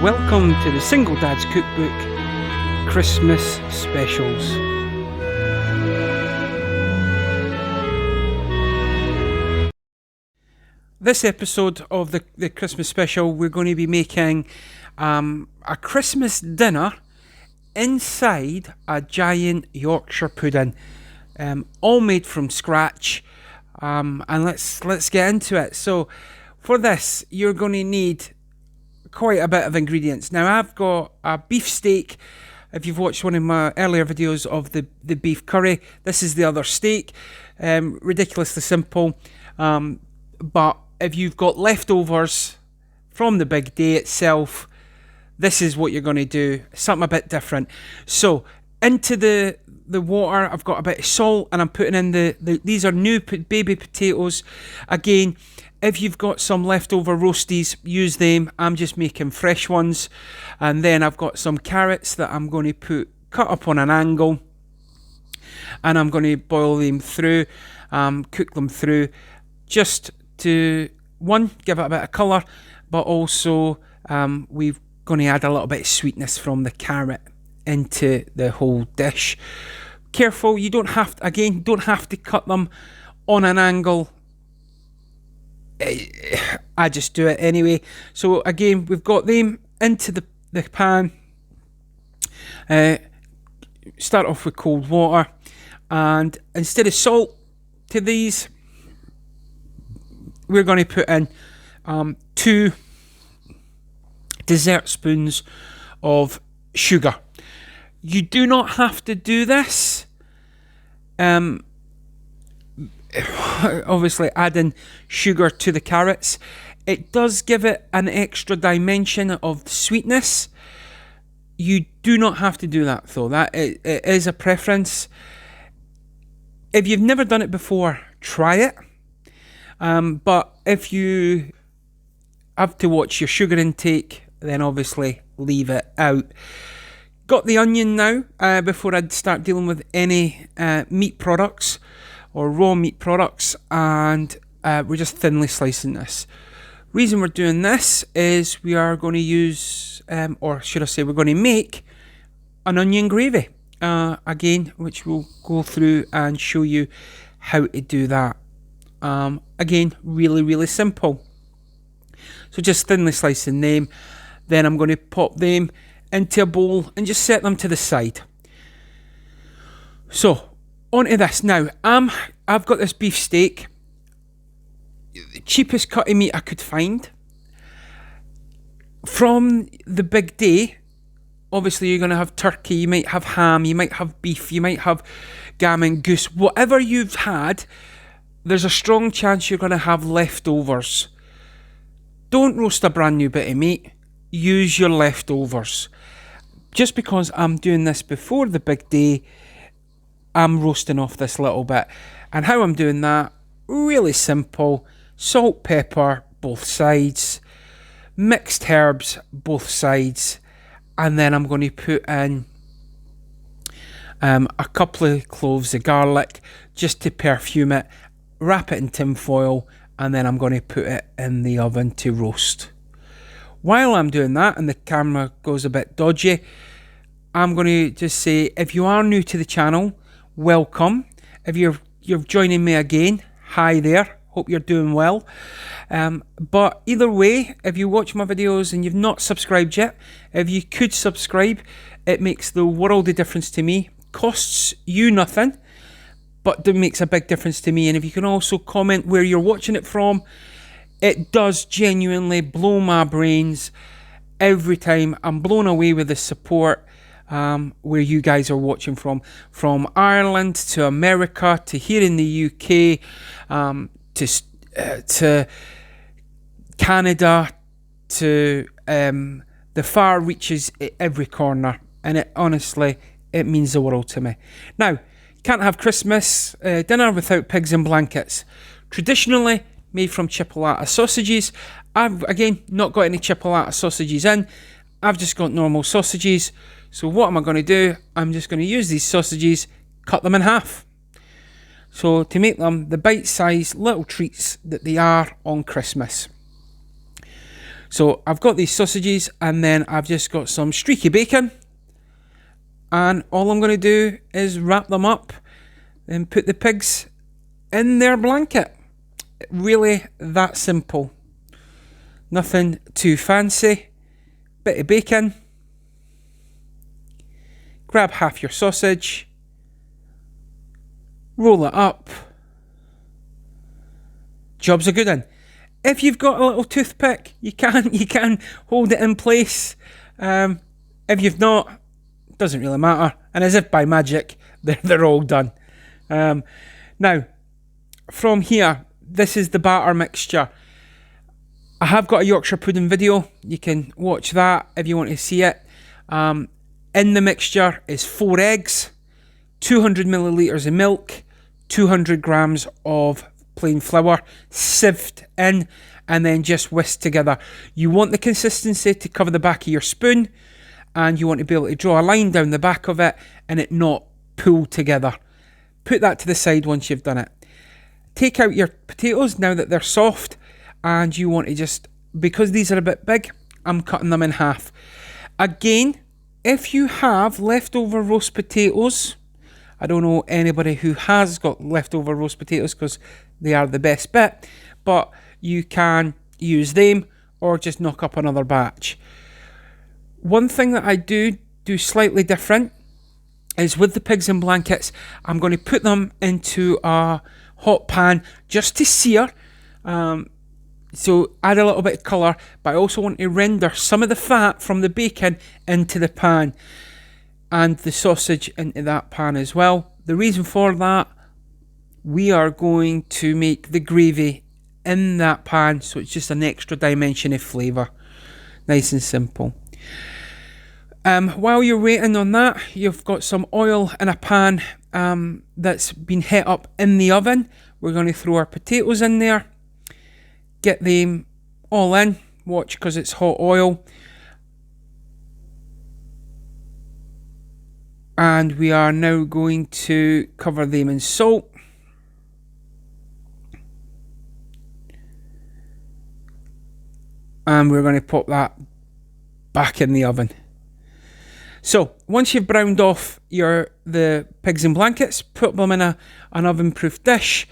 Welcome to the Single Dad's Cookbook Christmas Specials. This episode of the Christmas special, we're going to be making a Christmas dinner inside a giant Yorkshire pudding, all made from scratch. And let's get into it. So for this, you're going to need quite a bit of ingredients. Now, I've got a beef steak. If you've watched one of my earlier videos of the beef curry, this is the other steak. Ridiculously simple. But if you've got leftovers from the big day itself, this is what you're going to do. Something a bit different. So into the water, I've got a bit of salt, and I'm putting in these are new baby potatoes. Again, if you've got some leftover roasties, use them. I'm just making fresh ones. And then I've got some carrots that I'm going to cut up on an angle, and I'm going to boil them through, cook them through, just to, one, give it a bit of colour, but also we're going to add a little bit of sweetness from the carrot into the whole dish. Careful, you don't have to cut them on an angle. I just do it anyway. So again, we've got them into the pan. Start off with cold water, and instead of salt to these, we're going to put in 2 dessert spoons of sugar. You do not have to do this. Obviously, adding sugar to the carrots, it does give it an extra dimension of sweetness. You do not have to do that, though. That it is a preference. If you've never done it before, try it. But if you have to watch your sugar intake, then obviously leave it out. Got the onion now, before I'd start dealing with any meat products or raw meat products, and we're just thinly slicing this. Reason we're doing this is we are going to use, or should I say, we're going to make an onion gravy, again, which we'll go through and show you how to do that. Again, really simple. So just thinly slicing them. Then I'm going to pop them into a bowl and just set them to the side. So onto this now. I've got this beef steak, the cheapest cut of meat I could find. From the big day, obviously you're going to have turkey, you might have ham, you might have beef, you might have gammon, goose. Whatever you've had, there's a strong chance you're going to have leftovers. Don't roast a brand new bit of meat. Use your leftovers. Just because I'm doing this before the big day, I'm roasting off this little bit. And how I'm doing that, really simple. Salt, pepper, both sides. Mixed herbs, both sides. And then I'm going to put in a couple of cloves of garlic just to perfume it. Wrap it in tin foil, and then I'm going to put it in the oven to roast. While I'm doing that, and the camera goes a bit dodgy, I'm going to just say, if you are new to the channel, welcome. If you're joining me again, hi there. Hope you're doing well. But either way, if you watch my videos and you've not subscribed yet, if you could subscribe, it makes the world of difference to me. Costs you nothing, but it makes a big difference to me. And if you can also comment where you're watching it from, it does genuinely blow my brains every time. I'm blown away with the support, where you guys are watching from Ireland to America to here in the UK, to Canada, to the far reaches at every corner, and it honestly, it means the world to me. Now, can't have Christmas dinner without pigs in blankets. Traditionally made from chipolata sausages. I've, again, not got any chipolata sausages in. I've just got normal sausages. So what am I going to do? I'm just going to use these sausages, cut them in half. So to make them the bite-sized little treats that they are on Christmas. So I've got these sausages, and then I've just got some streaky bacon, and all I'm going to do is wrap them up and put the pigs in their blanket. Really that simple. Nothing too fancy. Bit of bacon. Grab half your sausage. Roll it up. Job's a good one. If you've got a little toothpick, you can hold it in place. If you've not, doesn't really matter. And as if by magic, they're all done. Now, from here, this is the batter mixture. I have got a Yorkshire pudding video. You can watch that if you want to see it. In the mixture is 4 eggs, 200 millilitres of milk, 200 grams of plain flour, sieved in, and then just whisked together. You want the consistency to cover the back of your spoon, and you want to be able to draw a line down the back of it and it not pull together. Put that to the side once you've done it. Take out your potatoes now that they're soft, and you want to just, because these are a bit big, I'm cutting them in half. Again, if you have leftover roast potatoes, I don't know anybody who has got leftover roast potatoes because they are the best bit, but you can use them or just knock up another batch. One thing that I do slightly different is with the pigs in blankets, I'm going to put them into a hot pan just to sear. So add a little bit of colour, but I also want to render some of the fat from the bacon into the pan and the sausage into that pan as well. The reason for that, we are going to make the gravy in that pan, so it's just an extra dimension of flavour. Nice and simple. While you're waiting on that, you've got some oil in a pan that's been heated up in the oven. We're going to throw our potatoes in there, get them all in. Watch, because it's hot oil. And we are now going to cover them in salt. And we're going to pop that back in the oven. So once you've browned off the pigs in blankets, put them in an oven-proof dish.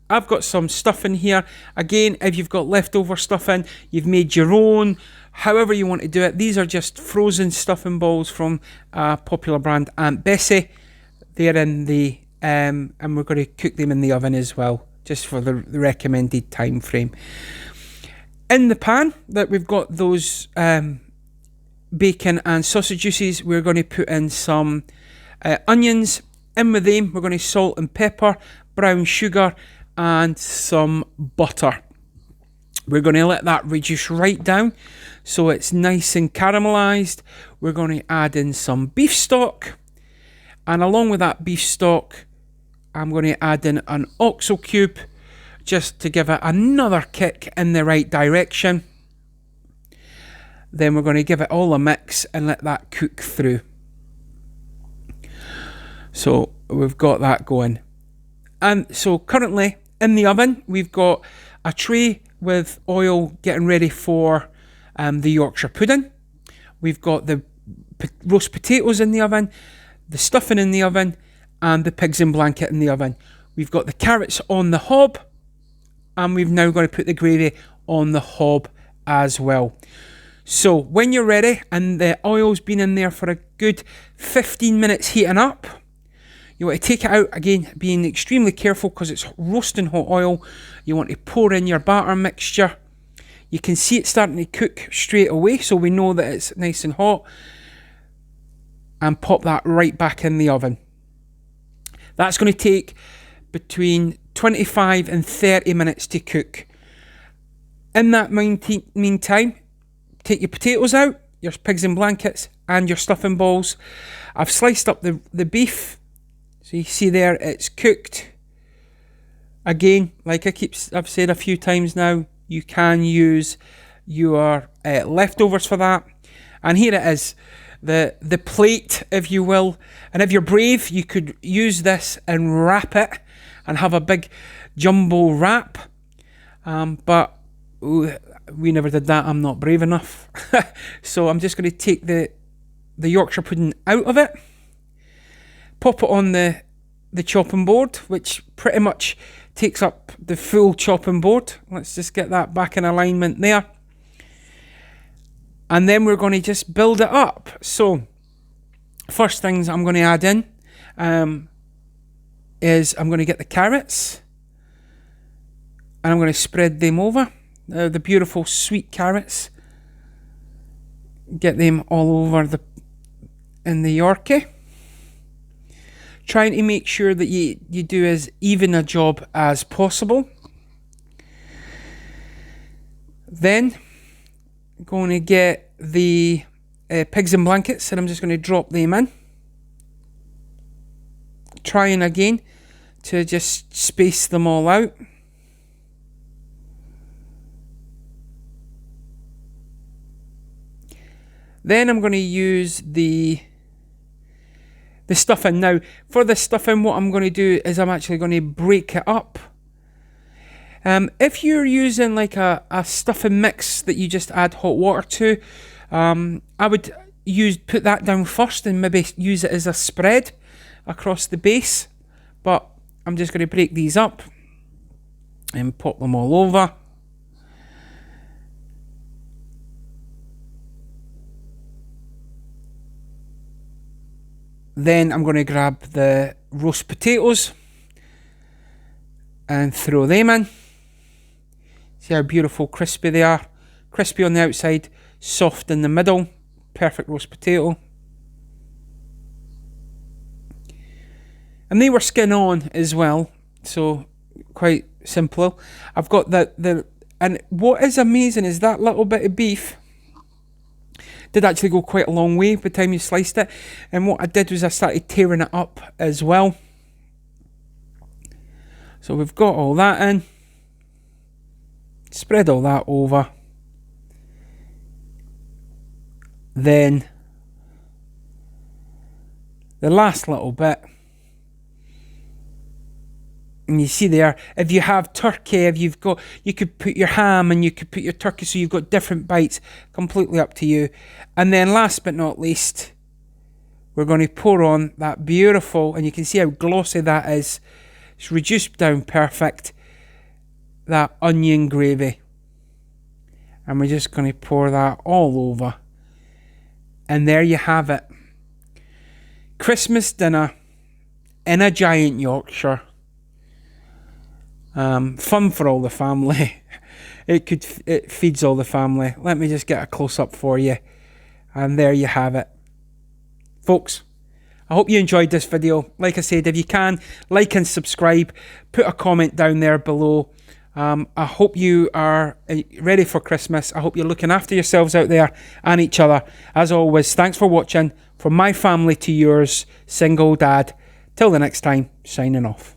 I've got some stuff in here. Again, if you've got leftover stuff in, you've made your own, however you want to do it. These are just frozen stuffing balls from a popular brand, Aunt Bessie. They're in the, and we're going to cook them in the oven as well, just for the recommended time frame. In the pan that we've got those bacon and sausage juices, we're going to put in some onions. In with them, we're going to salt and pepper, brown sugar, and some butter. We're going to let that reduce right down so it's nice and caramelized. We're going to add in some beef stock, and along with that beef stock, I'm going to add in an oxo cube just to give it another kick in the right direction. Then we're going to give it all a mix and let that cook through. So we've got that going. And so currently in the oven, we've got a tray with oil getting ready for the Yorkshire pudding. We've got the roast potatoes in the oven, the stuffing in the oven, and the pigs in blanket in the oven. We've got the carrots on the hob, and we've now got to put the gravy on the hob as well. So when you're ready and the oil's been in there for a good 15 minutes heating up, you want to take it out, again being extremely careful because it's roasting hot oil. You want to pour in your batter mixture. You can see it starting to cook straight away, so we know that it's nice and hot. And pop that right back in the oven. That's going to take between 25 and 30 minutes to cook. In that meantime, take your potatoes out, your pigs in blankets, and your stuffing balls. I've sliced up the beef. So you see there, it's cooked. Again, like I've said a few times now, you can use your leftovers for that. And here it is, the plate, if you will. And if you're brave, you could use this and wrap it and have a big jumbo wrap. But we never did that. I'm not brave enough. So I'm just going to take the Yorkshire pudding out of it, pop it on the chopping board, which pretty much takes up the full chopping board. Let's just get that back in alignment there. And then we're going to just build it up. So first things I'm going to add in is I'm going to get the carrots, and I'm going to spread them over. The beautiful sweet carrots. Get them all over in the Yorkie. Trying to make sure that you do as even a job as possible. Then going to get the pigs in blankets, and I'm just going to drop them in. Trying again to just space them all out. Then I'm going to use the stuffing. Now, for the stuffing, what I'm going to do is I'm actually going to break it up. If you're using like a stuffing mix that you just add hot water to, I would put that down first and maybe use it as a spread across the base. But I'm just going to break these up and pop them all over. Then I'm going to grab the roast potatoes and throw them in. See how beautiful crispy they are. Crispy on the outside, soft in the middle. Perfect roast potato. And they were skin on as well, so quite simple. I've got and what is amazing is that little bit of beef did actually go quite a long way by the time you sliced it. And what I did was I started tearing it up as well. So we've got all that in. Spread all that over. Then the last little bit. And you see there, if you have turkey, you could put your ham and you could put your turkey, so you've got different bites, completely up to you. And then last but not least, we're going to pour on that beautiful, and you can see how glossy that is. It's reduced down perfect, that onion gravy. And we're just going to pour that all over. And there you have it. Christmas dinner in a giant Yorkshire. Fun for all the family. It feeds all the family. Let me just get a close-up for you. And there you have it. Folks, I hope you enjoyed this video. Like I said, if you can, like and subscribe. Put a comment down there below. I hope you are ready for Christmas. I hope you're looking after yourselves out there and each other. As always, thanks for watching. From my family to yours, single dad. Till the next time, signing off.